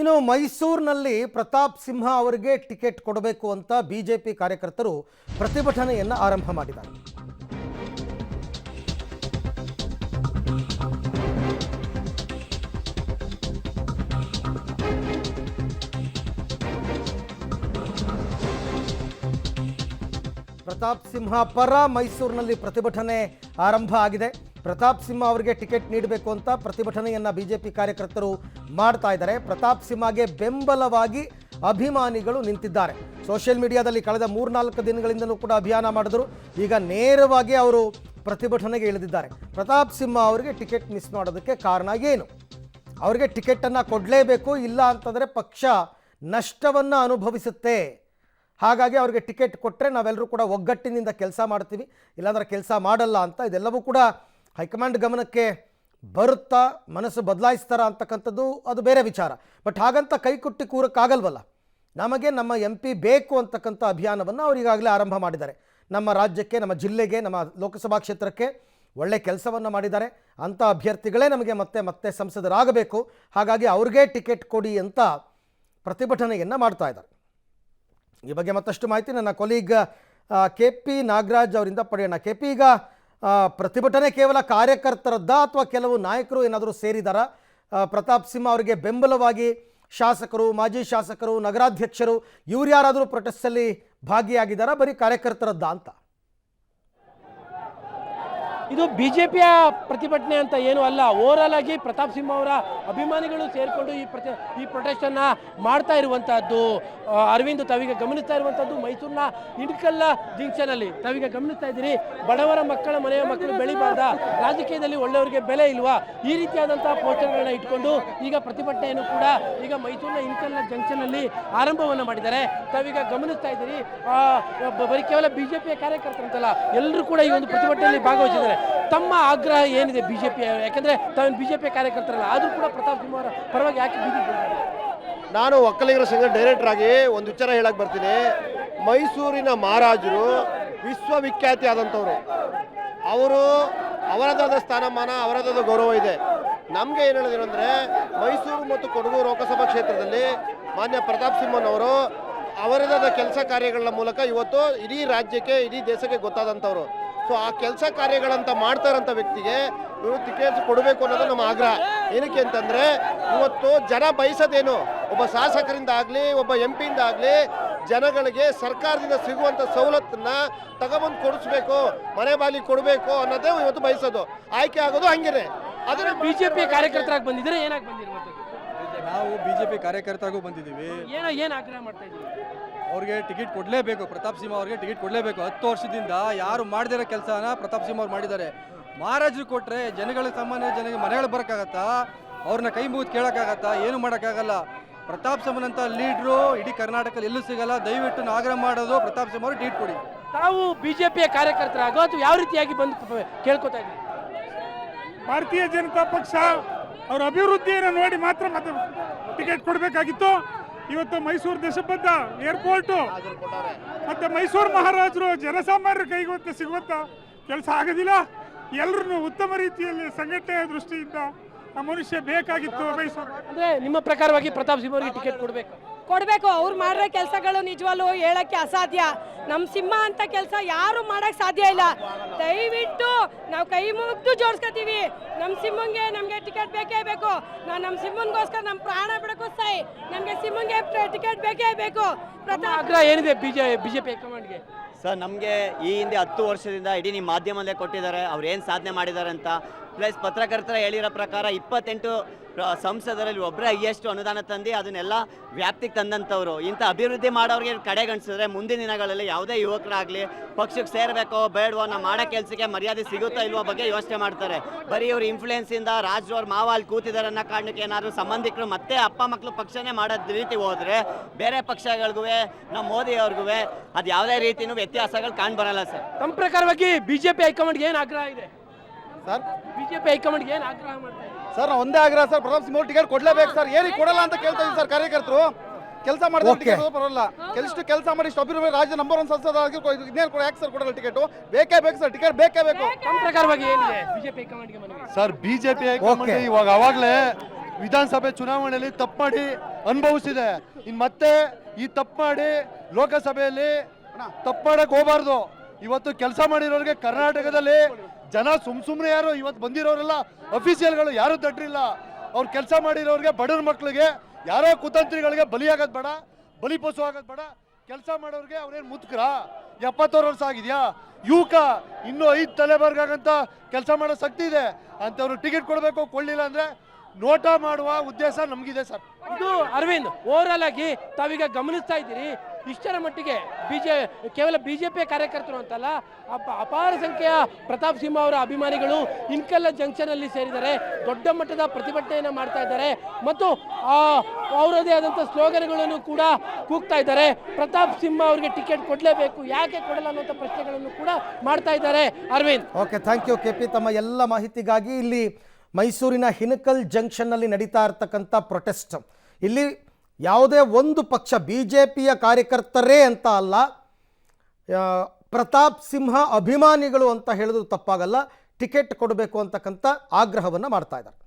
ಇನ್ನು ಮೈಸೂರಿನಲ್ಲಿ ಪ್ರತಾಪ್ ಸಿಂಹ ಅವರಿಗೆ ಟಿಕೆಟ್ ಕೊಡಬೇಕು ಅಂತ ಬಿಜೆಪಿ ಕಾರ್ಯಕರ್ತರು ಪ್ರತಿಭಟನೆಯನ್ನು ಆರಂಭ ಮಾಡಿದ್ದಾರೆ. ಪ್ರತಾಪ್ ಸಿಂಹ ಪರ ಮೈಸೂರಿನಲ್ಲಿ ಪ್ರತಿಭಟನೆ ಆರಂಭ ಆಗಿದೆ. ಪ್ರತಾಪ್ ಸಿಂಹ ಅವರಿಗೆ ಟಿಕೆಟ್ ನೀಡಬೇಕು ಅಂತ ಪ್ರತಿಭಟನೆಯನ್ನು ಬಿಜೆಪಿ ಕಾರ್ಯಕರ್ತರು ಮಾಡ್ತಾ ಇದ್ದಾರೆ. ಪ್ರತಾಪ್ ಸಿಂಹಗೆ ಬೆಂಬಲವಾಗಿ ಅಭಿಮಾನಿಗಳು ನಿಂತಿದ್ದಾರೆ. ಸೋಷಿಯಲ್ ಮೀಡಿಯಾದಲ್ಲಿ ಕಳೆದ 3-4 ದಿನಗಳಿಂದಲೂ ಕೂಡ ಅಭಿಯಾನ ಮಾಡಿದ್ರು. ಈಗ ನೇರವಾಗಿ ಅವರು ಪ್ರತಿಭಟನೆಗೆ ಇಳಿದಿದ್ದಾರೆ. ಪ್ರತಾಪ್ ಸಿಂಹ ಅವರಿಗೆ ಟಿಕೆಟ್ ಮಿಸ್ ಮಾಡೋದಕ್ಕೆ ಕಾರಣ ಏನು? ಅವರಿಗೆ ಟಿಕೆಟನ್ನು ಕೊಡಲೇಬೇಕು, ಇಲ್ಲ ಅಂತಂದರೆ ಪಕ್ಷ ನಷ್ಟವನ್ನು ಅನುಭವಿಸುತ್ತೆ. ಹಾಗಾಗಿ ಅವರಿಗೆ ಟಿಕೆಟ್ ಕೊಟ್ಟರೆ ನಾವೆಲ್ಲರೂ ಕೂಡ ಒಗ್ಗಟ್ಟಿನಿಂದ ಕೆಲಸ ಮಾಡ್ತೀವಿ, ಇಲ್ಲಾಂದರೆ ಕೆಲಸ ಮಾಡಲ್ಲ ಅಂತ. ಇದೆಲ್ಲವೂ ಕೂಡ ಹೈಕಮಾಂಡ್ ಗಮನಕ್ಕೆ ಬರುತ್ತಾ, ಮನಸ್ಸು ಬದಲಾಯಿಸ್ತಾರ ಅಂತಕ್ಕಂಥದ್ದು ಅದು ಬೇರೆ ವಿಚಾರ. ಬಟ್ ಹಾಗಂತ ಕೈಕೊಟ್ಟಿ ಕೂರಕ್ಕಾಗಲ್ವಲ್ಲ. ನಮಗೆ ನಮ್ಮ MP ಬೇಕು ಅಂತಕ್ಕಂಥ ಅಭಿಯಾನವನ್ನು ಅವರು ಈಗಾಗಲೇ ಆರಂಭ ಮಾಡಿದ್ದಾರೆ. ನಮ್ಮ ರಾಜ್ಯಕ್ಕೆ, ನಮ್ಮ ಜಿಲ್ಲೆಗೆ, ನಮ್ಮ ಲೋಕಸಭಾ ಕ್ಷೇತ್ರಕ್ಕೆ ಒಳ್ಳೆ ಕೆಲಸವನ್ನು ಮಾಡಿದ್ದಾರೆ. ಅಂಥ ಅಭ್ಯರ್ಥಿಗಳೇ ನಮಗೆ ಮತ್ತೆ ಸಂಸದರಾಗಬೇಕು. ಹಾಗಾಗಿ ಅವ್ರಿಗೆ ಟಿಕೆಟ್ ಕೊಡಿ ಅಂತ ಪ್ರತಿಭಟನೆಯನ್ನು ಮಾಡ್ತಾ ಇದ್ದಾರೆ. ಈ ಬಗ್ಗೆ ಮತ್ತಷ್ಟು ಮಾಹಿತಿ ನನ್ನ ಕೊಲೀಗ್ KP ನಾಗರಾಜ್ ಅವರಿಂದ ಪಡೆಯೋಣ. KP, ಈಗ ಪ್ರತಿಭಟನೆ ಕೇವಲ ಕಾರ್ಯಕರ್ತರದ್ದ ಅಥವಾ ಕೆಲವು ನಾಯಕರು ಏನಾದರೂ ಸೇರಿದಾರ? ಪ್ರತಾಪ್ ಸಿಂಹ ಅವರಿಗೆ ಬೆಂಬಲವಾಗಿ ಶಾಸಕರು, ಮಾಜಿ ಶಾಸಕರು, ನಗರಾಧ್ಯಕ್ಷರು ಇವ್ರು ಯಾರಾದರೂ ಪ್ರೊಟೆಸ್ಟಲ್ಲಿ ಭಾಗಿಯಾಗಿದ್ದಾರಾ? ಬರೀ ಕಾರ್ಯಕರ್ತರದ್ದ ಅಂತ? ಇದು ಬಿಜೆಪಿಯ ಪ್ರತಿಭಟನೆ ಅಂತ ಏನೂ ಅಲ್ಲ. ಓವರಾಲ್ ಆಗಿ ಪ್ರತಾಪ್ ಸಿಂಹ ಅವರ ಅಭಿಮಾನಿಗಳು ಸೇರಿಕೊಂಡು ಈ ಪ್ರೊಟೆಸ್ಟನ್ನ ಮಾಡ್ತಾ ಇರುವಂತಹದ್ದು. ಅರವಿಂದ್, ತಾವೀಗ ಗಮನಿಸ್ತಾ ಇರುವಂಥದ್ದು ಮೈಸೂರಿನ ಇಣಕಲ್ಲ ಜಂಕ್ಷನಲ್ಲಿ ತಾವೀಗ ಗಮನಿಸ್ತಾ ಇದ್ದೀರಿ. ಬಡವರ ಮನೆಯ ಮಕ್ಕಳು ಬೆಳಿಬಾರ್ದ, ರಾಜಕೀಯದಲ್ಲಿ ಒಳ್ಳೆಯವರಿಗೆ ಬೆಲೆ ಇಲ್ವಾ, ಈ ರೀತಿಯಾದಂತಹ ಪೋಸ್ಟರ್ಗಳನ್ನ ಇಟ್ಕೊಂಡು ಈಗ ಪ್ರತಿಭಟನೆಯನ್ನು ಕೂಡ ಈಗ ಮೈಸೂರಿನ ಇಣಕಲ್ಲ ಜಂಕ್ಷನಲ್ಲಿ ಆರಂಭವನ್ನು ಮಾಡಿದ್ದಾರೆ. ತಾವೀಗ ಗಮನಿಸ್ತಾ ಇದ್ದೀರಿ. ಬರೀ ಕೇವಲ ಬಿಜೆಪಿಯ ಕಾರ್ಯಕರ್ತರಂತಲ್ಲ, ಎಲ್ಲರೂ ಕೂಡ ಈ ಒಂದು ಪ್ರತಿಭಟನೆಯಲ್ಲಿ ಭಾಗವಹಿಸಿದ್ದಾರೆ. ತಮ್ಮ ಆಗ್ರಹ ಏನಿದೆ ಬಿಜೆಪಿ? ಯಾಕಂದ್ರೆ ತಾವೇನು ಬಿಜೆಪಿ ಕಾರ್ಯಕರ್ತರಲ್ಲ, ಆದ್ರೂ ಕೂಡ ಪ್ರತಾಪ್ ಸಿಂಹ ಅವರ ಪರವಾಗಿ ಯಾಕೆ ಬಿಜೆಪಿ? ನಾನು ಒಕ್ಕಲಿಗರ ಸಂಘ ಡೈರೆಕ್ಟರ್ ಆಗಿ ಒಂದು ವಿಚಾರ ಹೇಳಕ್ ಬರ್ತೀನಿ. ಮೈಸೂರಿನ ಮಹಾರಾಜರು ವಿಶ್ವವಿಖ್ಯಾತಿ ಆದಂಥವ್ರು. ಅವರು ಅವರದಾದ ಸ್ಥಾನಮಾನ, ಅವರದಾದ ಗೌರವ ಇದೆ. ನಮಗೆ ಏನು ಹೇಳಿದ್ರು ಅಂದರೆ, ಮೈಸೂರು ಮತ್ತು ಕೊಡಗು ಲೋಕಸಭಾ ಕ್ಷೇತ್ರದಲ್ಲಿ ಮಾನ್ಯ ಪ್ರತಾಪ್ ಸಿಂಹನವರು ಅವರದಾದ ಕೆಲಸ ಕಾರ್ಯಗಳ ಮೂಲಕ ಇವತ್ತು ಇಡೀ ರಾಜ್ಯಕ್ಕೆ, ಇಡೀ ದೇಶಕ್ಕೆ ಗೊತ್ತಾದಂಥವ್ರು. ಸೊ ಆ ಕೆಲಸ ಕಾರ್ಯಗಳಂತ ಮಾಡ್ತಾ ಇರೋಂಥ ವ್ಯಕ್ತಿಗೆ ಇವರು ಟಿಕೆಟ್ ಕೊಡಬೇಕು ಅನ್ನೋದು ನಮ್ಮ ಆಗ್ರಹ. ಏನಕ್ಕೆ ಅಂತಂದರೆ, ಇವತ್ತು ಜನ ಬಯಸೋದೇನು, ಒಬ್ಬ ಶಾಸಕರಿಂದ ಆಗಲಿ, ಒಬ್ಬ MP ಇಂದ ಆಗಲಿ, ಜನಗಳಿಗೆ ಸರ್ಕಾರದಿಂದ ಸಿಗುವಂಥ ಸವಲತ್ತನ್ನ ತಗೊಬಂದು ಕೊಡಿಸ್ಬೇಕು, ಮನೆ ಬಾಲಿ ಕೊಡಬೇಕು ಅನ್ನೋದೇ ಇವತ್ತು ಬಯಸೋದು. ಆಯ್ಕೆ ಆಗೋದು ಹಂಗೇನೆ. ಅದನ್ನು ಬಿಜೆಪಿ ಕಾರ್ಯಕರ್ತರಾಗಿ ಬಂದಿದ್ರೆ ಏನಾಗಿ ಬಂದಿರುವಂಥದ್ದು? ನಾವು ಬಿಜೆಪಿ ಕಾರ್ಯಕರ್ತರಾಗೂ ಬಂದಿದ್ದೀವಿ. ಏನು ಆಗ್ರಹ ಮಾಡ್ತಾ ಇದ್ದೀವಿ? ಅವ್ರಿಗೆ ಟಿಕೆಟ್ ಕೊಡಲೇಬೇಕು, ಪ್ರತಾಪ್ ಸಿಂಹ ಅವ್ರಿಗೆ ಟಿಕೆಟ್ ಕೊಡಲೇಬೇಕು. 10 ವರ್ಷದಿಂದ ಯಾರು ಮಾಡದಿರೋ ಕೆಲಸನ ಪ್ರತಾಪ್ ಸಿಂಹ ಅವ್ರು ಮಾಡಿದ್ದಾರೆ. ಮಹಾರಾಜರು ಕೊಟ್ಟರೆ ಜನಗಳ, ಸಾಮಾನ್ಯ ಜನರಿಗೆ ಮನೆಗಳು ಬರೋಕ್ಕಾಗತ್ತಾ? ಅವ್ರನ್ನ ಕೈ ಮುಗಿದು ಕೇಳೋಕ್ಕಾಗತ್ತಾ? ಏನು ಮಾಡೋಕ್ಕಾಗಲ್ಲ. ಪ್ರತಾಪ್ ಸಿಂಹನಂತ ಲೀಡ್ರು ಇಡೀ ಕರ್ನಾಟಕದಲ್ಲಿ ಎಲ್ಲೂ ಸಿಗಲ್ಲ. ದಯವಿಟ್ಟು ಆಗ್ರಹ ಮಾಡೋದು, ಪ್ರತಾಪ್ ಸಿಂಹ ಅವ್ರಿಗೆ ಟಿಕೆಟ್ ಕೊಡಿ. ತಾವು ಬಿಜೆಪಿಯ ಕಾರ್ಯಕರ್ತರಾಗೋ ಅಥವಾ ಯಾವ ರೀತಿಯಾಗಿ ಬಂದು ಕೇಳ್ಕೊತಾ ಇದ್ದೀವಿ? ಭಾರತೀಯ ಜನತಾ ಪಕ್ಷ ಅವರ ಅಭಿವೃದ್ಧಿಯನ್ನು ನೋಡಿ ಮಾತ್ರ ಮತ್ತೆ ಟಿಕೆಟ್ ಕೊಡಬೇಕಾಗಿತ್ತು. ಇವತ್ತು ಮೈಸೂರು ದೇಶಬದ್ಧ ಏರ್ಪೋರ್ಟು ಮತ್ತೆ ಮೈಸೂರು ಮಹಾರಾಜರು ಜನಸಾಮಾನ್ಯರ ಕೈಗೊತ್ತ ಸಿಗುವಂತ ಕೆಲಸ ಆಗೋದಿಲ್ಲ. ಎಲ್ಲರೂ ಉತ್ತಮ ರೀತಿಯಲ್ಲಿ ಸಂಘಟನೆಯ ದೃಷ್ಟಿಯಿಂದ ಆ ಮನುಷ್ಯ ಬೇಕಾಗಿತ್ತು ಮೈಸೂರು. ಅಂದ್ರೆ ನಿಮ್ಮ ಪ್ರಕಾರವಾಗಿ ಪ್ರತಾಪ್ ಸಿಂಹ ಅವರಿಗೆ ಟಿಕೆಟ್ ಕೊಡಬೇಕು. ಅವ್ರು ಮಾಡಿರೋ ಕೆಲಸಗಳು ನಿಜವಾಗ್ಲೂ ಹೇಳಕ್ಕೆ ಅಸಾಧ್ಯ. ನಮ್ಮ ಸಿಂಹ ಅಂತ ಕೆಲಸ ಯಾರು ಮಾಡಕ್ ಸಾಧ್ಯ ಇಲ್ಲ. ದಯವಿಟ್ಟು ನಾವು ಕೈ ಮುಗಿದು ಜೋಡಿಸ್ಕೊತೀವಿ. ನಮ್ಮ ಸಿಂಹಂಗೆ ನಮಗೆ ಟಿಕೆಟ್ ಬೇಕೇ ಬೇಕು. ನಾವು ನಮ್ಮ ಸಿಂಹನ್ಗೋಸ್ಕರ ನಮ್ಮ ಪ್ರಾಣ ಬಿಡಕ್ಕೂ ಸೈ, ನಮಗೆ ಸಿಂಹಂಗೆ ಟಿಕೆಟ್ ಬೇಕೇ ಬೇಕು. ಆಗ್ರಹ ಏನಿದೆ ಬಿಜೆಪಿ ಹೈಕಮಾಂಡ್ಗೆ? ಸರ್, ನಮಗೆ ಈ ಹಿಂದೆ 10 ವರ್ಷದಿಂದ ಇಡೀ ನಿಮ್ಮ ಮಾಧ್ಯಮದಲ್ಲೇ ಕೊಟ್ಟಿದ್ದಾರೆ ಅವ್ರು ಏನು ಸಾಧನೆ ಮಾಡಿದ್ದಾರೆ ಅಂತ. ಪ್ಲಸ್ ಪತ್ರಕರ್ತರ ಹೇಳಿರೋ ಪ್ರಕಾರ 28 ಸಂಸದರಲ್ಲಿ ಒಬ್ಬರೇ ಹೈಯೆಸ್ಟ್ ಅನುದಾನ ತಂದು ಅದನ್ನೆಲ್ಲ ವ್ಯಾಪ್ತಿಗೆ ತಂದಂಥವ್ರು. ಇಂಥ ಅಭಿವೃದ್ಧಿ ಮಾಡೋರಿಗೆ ಕಡೆಗಣಿಸಿದ್ರೆ ಮುಂದಿನ ದಿನಗಳಲ್ಲಿ ಯಾವುದೇ ಯುವಕರಾಗಲಿ ಪಕ್ಷಕ್ಕೆ ಸೇರಬೇಕೋ ಬೇಡವೋ, ನಾವು ಮಾಡೋ ಕೆಲಸಕ್ಕೆ ಮರ್ಯಾದೆ ಸಿಗುತ್ತಾ ಇಲ್ವೋ ಬಗ್ಗೆ ಯೋಚನೆ ಮಾಡ್ತಾರೆ. ಬರೀ ಇವ್ರ ಇನ್ಫ್ಲೂಯೆನ್ಸಿಂದ ರಾಜ್ರವ್ರು ಮಾವಲ್ಲಿ ಕೂತಿದ್ದಾರೆ ಅನ್ನೋ ಕಾರಣಕ್ಕೆ ಏನಾದ್ರು ಸಂಬಂಧಿಕರು ಮತ್ತೆ ಅಪ್ಪ ಮಕ್ಕಳು ಪಕ್ಷನೇ ಮಾಡೋದ್ ರೀತಿ ಹೋದರೆ ಬೇರೆ ಪಕ್ಷಗಳಿಗೂ, ನಮ್ಮ ಮೋದಿ ಅವ್ರಿಗೂ ಅದು ಯಾವುದೇ ರೀತಿಯೂ ವ್ಯತ್ಯಾಸಗಳು ಕಾಣ್ಬರಲ್ಲ ಸರ್. ತಮ್ಮ ಪ್ರಕಾರವಾಗಿ ಬಿಜೆಪಿ ಹೈಕಮಾಂಡ್ಗೆ ಏನು ಆಗ್ರಹ ಇದೆ ಸರ್? ಬಿಜೆಪಿ ಹೈಕಮಾಂಡ್ಗೆ ಏನು ಆಗ್ರಹ ಮಾಡ್ತಾ ಇದೆ ಸರ್? ಒಂದೇ ಆಗ್ರಹ ಸರ್, ಪ್ರತಾಪ್ ಸಿಂಹ ಟಿಕೆಟ್ ಕೊಡಲೇಬೇಕು ಸರ್. ಏನಕ್ಕೆ ಕೊಡಲ್ಲ ಅಂತ ಕೇಳ್ತಾ ಇದ್ದೀವಿ ಸರ್. ಕಾರ್ಯಕರ್ತರು ಕೆಲಸ ಮಾಡಿದ್ರೆ ಬರೋಲ್ಲ. ಕೆಲಸ ಮಾಡಿ ಅಭಿವೃದ್ಧಿ ರಾಜ್ಯ ನಂಬರ್ 1 ಸಂಸದ ಇನ್ನೇನು ಕೂಡ ಯಾಕೆ ಸರ್ ಕೊಡಲ್ಲ ಟಿಕೆಟ್? ಬೇಕೇ ಬೇಕು ಸರ್, ಟಿಕೆಟ್ ಬೇಕೇ ಬೇಕು. ತಮ್ಮ ಪ್ರಕಾರವಾಗಿ ಏನಿದೆ ಬಿಜೆಪಿ ಹೈಕಮಾಂಡ್ಗೆ ಮನವಿ? ಸರ್, ಬಿಜೆಪಿ ಹೈಕಮಾಂಡ್ ಇವಾಗ ಅವಾಗಲೇ ವಿಧಾನಸಭೆ ಚುನಾವಣೆಯಲ್ಲಿ ತಪ್ಪು ಮಾಡಿ ಅನುಭವಿಸಿದೆ. ಇನ್ನು ಮತ್ತೆ ಈ ತಪ್ಪು ಮಾಡಿ ಲೋಕಸಭೆಯಲ್ಲಿ ತಪ್ಪು ಮಾಡಕ್ ಹೋಗಬಾರ್ದು. ಇವತ್ತು ಕೆಲಸ ಮಾಡಿರೋರಿಗೆ ಕರ್ನಾಟಕದಲ್ಲಿ ಜನ ಸುಮ್ಮನೆ ಯಾರು ಇವತ್ತು ಬಂದಿರೋರೆಲ್ಲ ಅಫಿಷಿಯಲ್ಗಳು ಯಾರು ದಡ್ರಿಲ್ಲ. ಅವ್ರು ಕೆಲಸ ಮಾಡಿರೋರಿಗೆ ಬಡವ್ರ ಮಕ್ಳಿಗೆ ಯಾರೋ ಕುತಂತ್ರಿಗಳಿಗೆ ಬಲಿಯಾಗೋದು ಬೇಡ, ಬಲಿಪಶು ಆಗೋದು ಬೇಡ. ಕೆಲಸ ಮಾಡೋರಿಗೆ ಅವ್ರೇನು ಮುತ್ಕರ 70 ವರ್ಷ ಆಗಿದೆಯಾ? ಯುವಕ ಇನ್ನೂ 5 ತಲೆಬರ್ಗಾಗಂತ ಕೆಲಸ ಮಾಡೋ ಶಕ್ತಿ ಇದೆ. ಅಂಥವ್ರು ಟಿಕೆಟ್ ಕೊಡಬೇಕು, ಕೊಳ್ಳಿಲ್ಲ ಅಂದರೆ ನೋಟ ಮಾಡುವ ಉದ್ದೇಶ ನಮಗಿದೆ ಸರ್. ಇದು ಅರವಿಂದ್, ಓವರಾಲ್ ಆಗಿ ತಾವೀಗ ಗಮನಿಸ್ತಾ ಇದ್ದೀರಿ, ಇಷ್ಟರ ಮಟ್ಟಿಗೆ ಕೇವಲ ಬಿಜೆಪಿ ಕಾರ್ಯಕರ್ತರು ಅಂತಲ್ಲ, ಅಪಾರ ಸಂಖ್ಯೆಯ ಪ್ರತಾಪ್ ಸಿಂಹ ಅವರ ಅಭಿಮಾನಿಗಳು ಇನ್ಕಲ್ಲ ಜಂಕ್ಷನ್ ಅಲ್ಲಿ ಸೇರಿದ್ದಾರೆ, ದೊಡ್ಡ ಮಟ್ಟದ ಪ್ರತಿಭಟನೆಯನ್ನು ಮಾಡ್ತಾ ಇದ್ದಾರೆ ಮತ್ತು ಅವರದೇ ಆದಂಥ ಸ್ಲೋಗನ್ಗಳನ್ನು ಕೂಡ ಕೂಗ್ತಾ ಇದ್ದಾರೆ. ಪ್ರತಾಪ್ ಸಿಂಹ ಅವರಿಗೆ ಟಿಕೆಟ್ ಕೊಡಲೇಬೇಕು, ಯಾಕೆ ಕೊಡಲ್ಲ ಅನ್ನುವಂಥ ಪ್ರಶ್ನೆಗಳನ್ನು ಕೂಡ ಮಾಡ್ತಾ ಇದ್ದಾರೆ. Arvind, okay, thank you KP. ತಮ್ಮ ಎಲ್ಲ ಮಾಹಿತಿಗಾಗಿ. ಇಲ್ಲಿ ಮೈಸೂರಿನ ಹಿನಕಲ್ ಜಂಕ್ಷನ್ನಲ್ಲಿ ನಡೀತಾ ಇರ್ತಕ್ಕಂಥ ಪ್ರೊಟೆಸ್ಟ್, ಇಲ್ಲಿ ಯಾವುದೇ ಒಂದು ಪಕ್ಷ BJPಯ ಕಾರ್ಯಕರ್ತರೇ ಅಂತ ಅಲ್ಲ, ಪ್ರತಾಪ್ ಸಿಂಹ ಅಭಿಮಾನಿಗಳು ಅಂತ ಹೇಳಿದ್ರು ತಪ್ಪಾಗಲ್ಲ, ಟಿಕೆಟ್ ಕೊಡಬೇಕು ಅಂತಕ್ಕಂಥ ಆಗ್ರಹವನ್ನು ಮಾಡ್ತಾ ಇದ್ದಾರೆ.